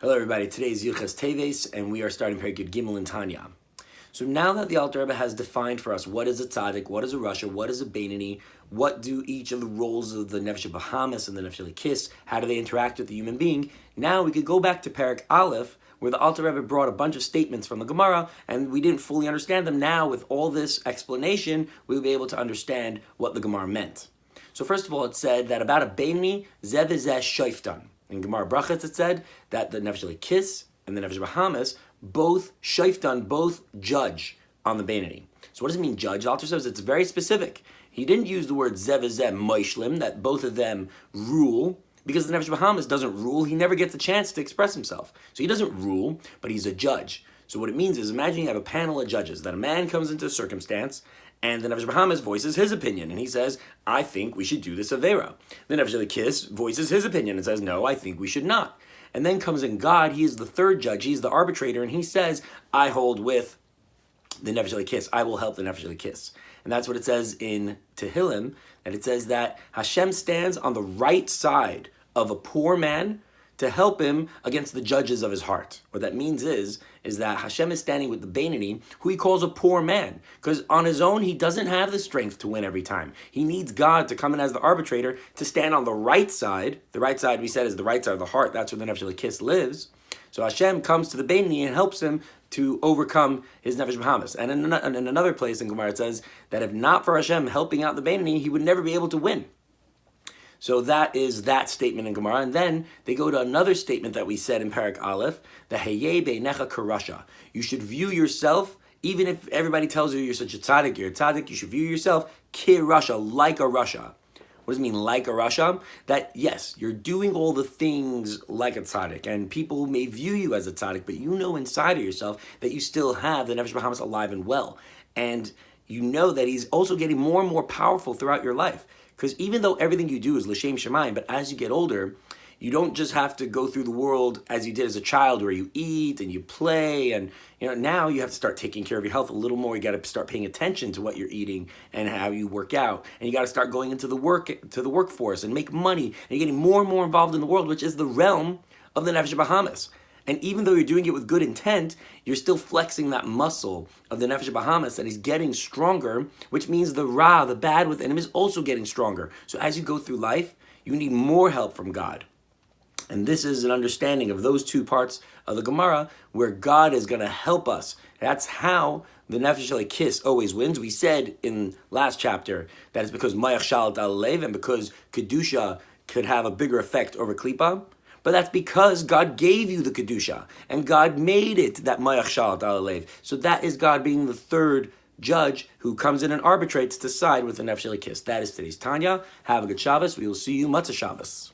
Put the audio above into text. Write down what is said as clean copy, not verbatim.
Hello everybody, today is Teves and we are starting Perikid Gimel and Tanya. So now that the Alter Rebbe has defined for us what is a tzaddik, what is a rasha, what is a beinoni, what do each of the roles of the nefesh bahamas and the nefesh kis, how do they interact with the human being, now we could go back to Perik Aleph where the Alter Rebbe brought a bunch of statements from the Gemara and we didn't fully understand them. Now with all this explanation, we'll be able to understand what the Gemara meant. So first of all, it said that about a beinoni, zeh v'zeh shoiftan. In Gemara Brachas it said that the nefesh kis and the nefesh bahamas both shoiftan, both judge on the beinoni. So what does it mean judge? The Alter says it's very specific. He didn't use the word zeh v'zeh moishlim, that both of them rule, because the nefesh bahamas doesn't rule. He never gets a chance to express himself. So he doesn't rule, but he's a judge. So what it means is, imagine you have a panel of judges, that a man comes into a circumstance, and the Nefesh Bahamas voices his opinion, and he says, I think we should do this Avera. The Nefesh Kis voices his opinion and says, no, I think we should not. And then comes in God, he is the third judge, he's the arbitrator, and he says, I hold with the Nefesh Kis, I will help the Nefesh Kis. And that's what it says in Tehillim, and it says that Hashem stands on the right side of a poor man to help him against the judges of his heart. What that means is that Hashem is standing with the beinoni, who he calls a poor man, because on his own, he doesn't have the strength to win every time. He needs God to come in as the arbitrator to stand on the right side. The right side, we said, is the right side of the heart. That's where the Nefesh Kis lives. So Hashem comes to the beinoni and helps him to overcome his Nefesh Bahamas. And in another place in Gemara, it says that if not for Hashem helping out the beinoni, he would never be able to win. So that is that statement in Gemara. And then they go to another statement that we said in Parak Aleph, the Heye Beinecha Karasha. You should view yourself, even if everybody tells you you're such a tzaddik, you're a tzaddik, you should view yourself Kirasha, like a rasha. What does it mean, like a rasha? That, yes, you're doing all the things like a tzaddik, and people may view you as a tzaddik, but you know inside of yourself that you still have the Nefesh Bahamas alive and well. And you know that he's also getting more and more powerful throughout your life. Because even though everything you do is l'shem shemayim, but as you get older, you don't just have to go through the world as you did as a child, where you eat and you play, and now you have to start taking care of your health a little more. You got to start paying attention to what you're eating and how you work out, and you got to start going into the workforce and make money, and you're getting more and more involved in the world, which is the realm of the Nefesh Bahamas. And even though you're doing it with good intent, you're still flexing that muscle of the Nefesh Bahamas that is getting stronger, which means the Ra, the bad within him, is also getting stronger. So as you go through life, you need more help from God. And this is an understanding of those two parts of the Gemara where God is going to help us. That's how the Nefesh Kis always wins. We said in last chapter that it's because Mayach Shalat Al Lev and because Kedusha could have a bigger effect over Klipa. But that's because God gave you the Kedusha, and God made it that Mayach Shalat Al Lev. So that is God being the third judge who comes in and arbitrates to side with the Nefesh Kis. That is today's Tanya. Have a good Shabbos. We will see you Matzah Shabbos.